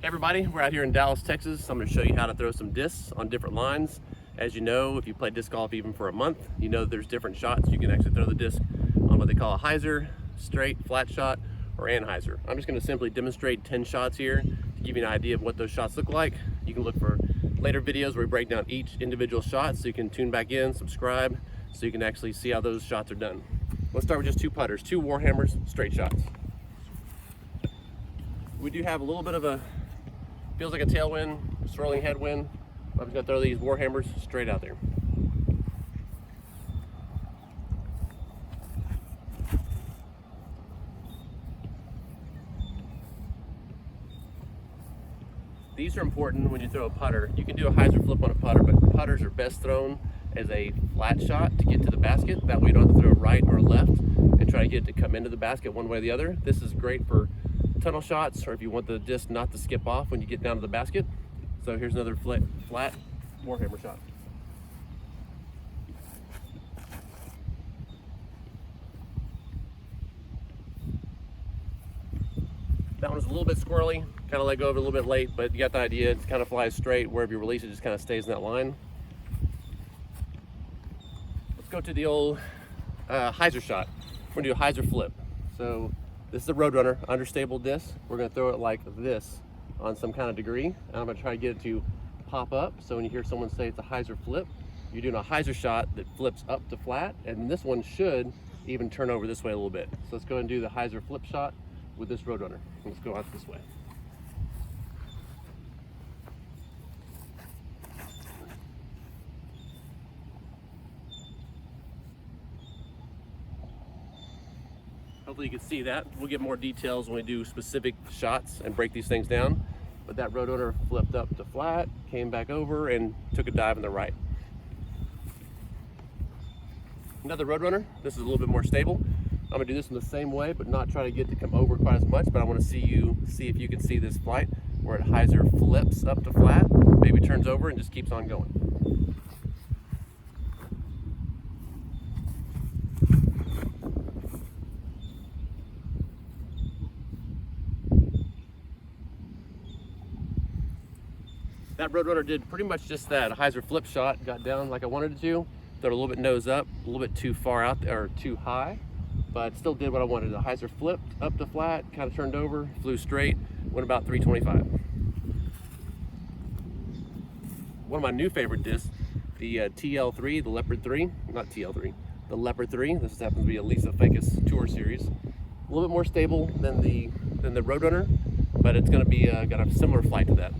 Hey everybody, we're out here in Dallas, Texas. I'm going to show you how to throw some discs on different lines. As you know, if you play disc golf even for a month, you know there's different shots. You can actually throw the disc on what they call a hyzer, straight, flat shot, or anhyzer. I'm just going to simply demonstrate 10 shots here to give you an idea of what those shots look like. You can look for later videos where we break down each individual shot so you can tune back in, subscribe, so you can actually see how those shots are done. Let's start with just two putters, two Warhammers, straight shots. We do have a little bit of a, feels like a tailwind, swirling headwind. I'm just gonna throw these Warhammers straight out there. These are important when you throw a putter. You can do a hyzer flip on a putter, but putters are best thrown as a flat shot to get to the basket. That way you don't have to throw right or left and try to get it to come into the basket one way or the other. This is great for tunnel shots, or if you want the disc not to skip off when you get down to the basket. So here's another flat Warhammer shot. That one's a little bit squirrely, kind of let go of it a little bit late, but you got the idea. It kind of flies straight. Wherever you release it, just kind of stays in that line. Let's go to the old hyzer shot. We're gonna do a hyzer flip. So this is a Roadrunner, understable disc. We're gonna throw it like this on some kind of degree. And I'm gonna try to get it to pop up. So when you hear someone say it's a hyzer flip, you're doing a hyzer shot that flips up to flat, and this one should even turn over this way a little bit. So let's go ahead and do the hyzer flip shot with this Roadrunner. Let's go out this way. Hopefully you can see that. We'll get more details when we do specific shots and break these things down. But that Roadrunner flipped up to flat, came back over, and took a dive in the right. Another Roadrunner. This is a little bit more stable. I'm gonna do this in the same way, but not try to get to come over quite as much, but I wanna see if you can see this flight where it hyzer flips up to flat, maybe turns over and just keeps on going. That Roadrunner did pretty much just that. A hyzer flip shot, got down like I wanted it to, threw it a little bit nose up, a little bit too far out there, or too high, but still did what I wanted. The hyzer flipped up to flat, kind of turned over, flew straight, went about 325. One of my new favorite discs, the TL3, the Leopard 3, not TL3, the Leopard 3. This happens to be a Lisa Ficus Tour Series. A little bit more stable than the Roadrunner, but it's gonna be got a similar flight to that.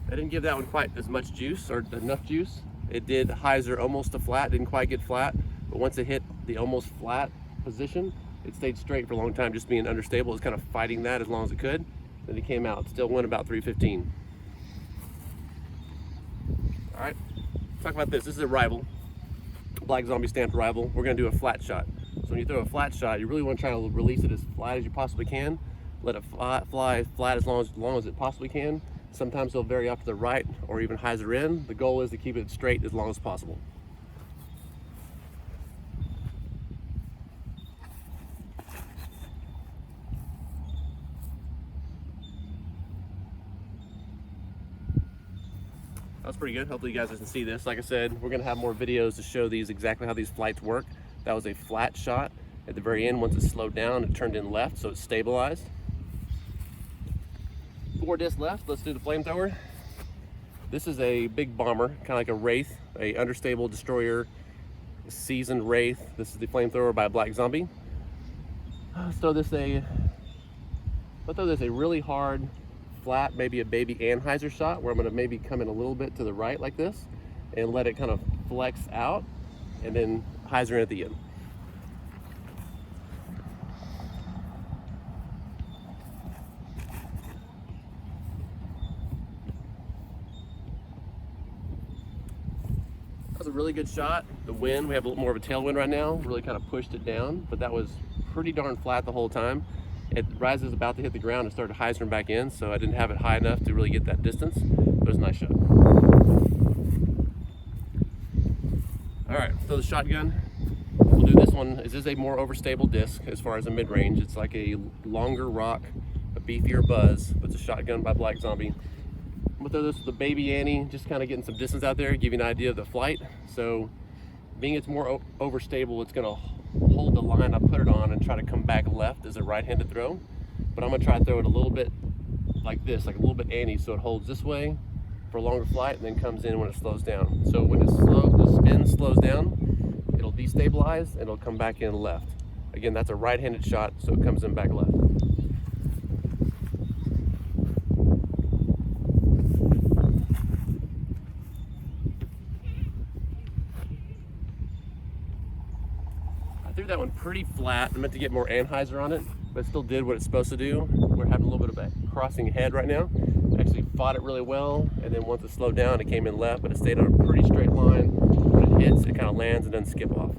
I didn't give that one quite as much juice, or enough juice. It did hyzer almost to flat, didn't quite get flat, but once it hit the almost flat position, it stayed straight for a long time, just being understable. It was kind of fighting that as long as it could. Then it came out, still went about 315. All right, talk about this. This is a rival, Black Zombie stamped rival. We're gonna do a flat shot. So when you throw a flat shot, you really wanna try to release it as flat as you possibly can. Let it fly flat as long as it possibly can. Sometimes they'll vary off to the right or even hyzer in. The goal is to keep it straight as long as possible. That was pretty good. Hopefully you guys can see this. Like I said, we're gonna have more videos to show these exactly how these flights work. That was a flat shot. At the very end, once it slowed down, it turned in left, so it's stabilized. 4 discs left. Let's do the flamethrower. This is a big bomber, kind of like a Wraith, a understable destroyer, seasoned Wraith. This is the flamethrower by Black Zombie. Let's throw this a really hard, flat, maybe a baby anhyzer shot, where I'm going to maybe come in a little bit to the right like this, and let it kind of flex out, and then hyzer in at the end. That was a really good shot. The wind, we have a little more of a tailwind right now, really kind of pushed it down, but that was pretty darn flat the whole time. It rises about to hit the ground and started hyzering back in, so I didn't have it high enough to really get that distance, but it was a nice shot. All right, throw the shotgun. We'll do this one. This is a more overstable disc as far as a mid-range. It's like a longer rock, a beefier buzz, but it's a shotgun by Black Zombie. I'm gonna throw this with the baby Annie, just kind of getting some distance out there, give you an idea of the flight. So being it's more overstable, it's gonna hold the line I put it on and try to come back left as a right-handed throw. But I'm gonna try to throw it a little bit like this, like a little bit Annie, so it holds this way for a longer flight and then comes in when it slows down. So when the spin slows down, it'll destabilize and it'll come back in left. Again, that's a right-handed shot, so it comes in back left. I threw that one pretty flat. I meant to get more anhyzer on it, but it still did what it's supposed to do. We're having a little bit of a crossing head right now. Actually fought it really well, and then once it slowed down, it came in left, but it stayed on a pretty straight line. When it hits, it kind of lands and then skip off.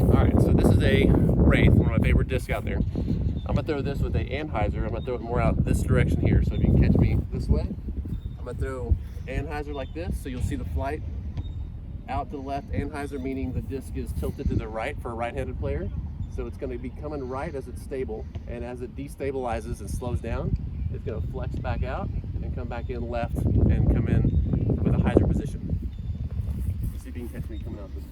All right, so this is a Wraith, one of my favorite discs out there. I'm gonna throw this with a anhyzer. I'm gonna throw it more out this direction here, so if you can catch me this way. I'm gonna throw anhyzer like this, so you'll see the flight out to the left. Anhyzer meaning the disc is tilted to the right for a right-handed player. So it's going to be coming right as it's stable, and as it destabilizes and slows down, it's going to flex back out and come back in left and come in with a hyzer position. Let's see if you can catch me coming out this way.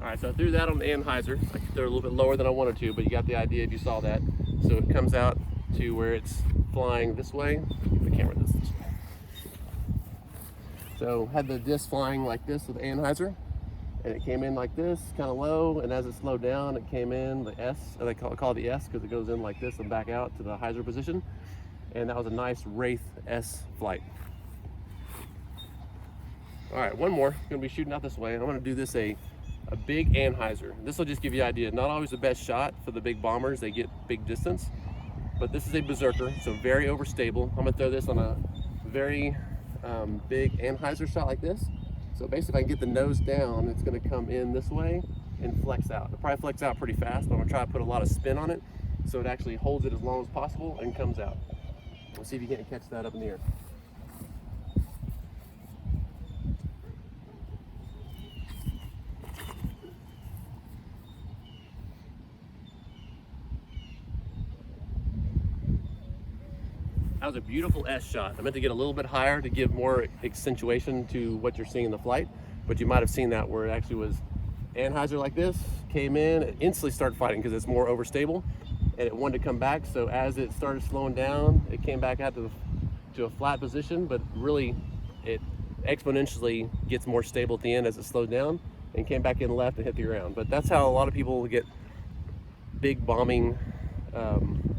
All right, so I threw that on the anhyzer. I could throw it a little bit lower than I wanted to, but you got the idea if you saw that. So it comes out to where it's flying this way. Keep the camera this way. So had the disc flying like this with the anhyzer, and it came in like this, kind of low, and as it slowed down, it came in the S, and I call it the S because it goes in like this and back out to the hyzer position. And that was a nice Wraith S flight. All right, one more. I'm gonna be shooting out this way. I'm gonna do this a big anhyzer. This will just give you an idea. Not always the best shot for the big bombers. They get big distance, but this is a berserker, so very overstable. I'm gonna throw this on a very big anhyzer shot like this. So basically, if I can get the nose down, it's gonna come in this way and flex out. It'll probably flex out pretty fast, but I'm gonna try to put a lot of spin on it so it actually holds it as long as possible and comes out. Let's see if you can't catch that up in the air. That was a beautiful S shot. I meant to get a little bit higher to give more accentuation to what you're seeing in the flight, but you might have seen that where it actually was anhyzer like this, came in, it instantly started fighting because it's more overstable, and it wanted to come back. So as it started slowing down, it came back out to a flat position, but really it exponentially gets more stable at the end as it slowed down and came back in left and hit the ground. But that's how a lot of people get big bombing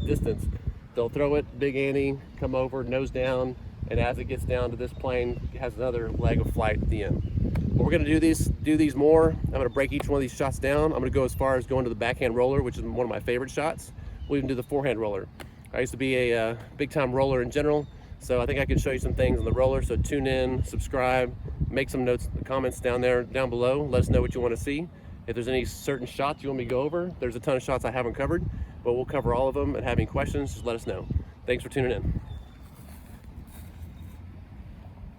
distance. They'll throw it, big Annie, come over, nose down, and as it gets down to this plane, it has another leg of flight at the end. But we're gonna do these more. I'm gonna break each one of these shots down. I'm gonna go as far as going to the backhand roller, which is one of my favorite shots. We'll even do the forehand roller. I used to be a big time roller in general, so I think I can show you some things on the roller. So tune in, subscribe, make some notes, comments down below. Let us know what you wanna see. If there's any certain shots you want me to go over, there's a ton of shots I haven't covered, but we'll cover all of them. And having questions, just let us know. Thanks for tuning in.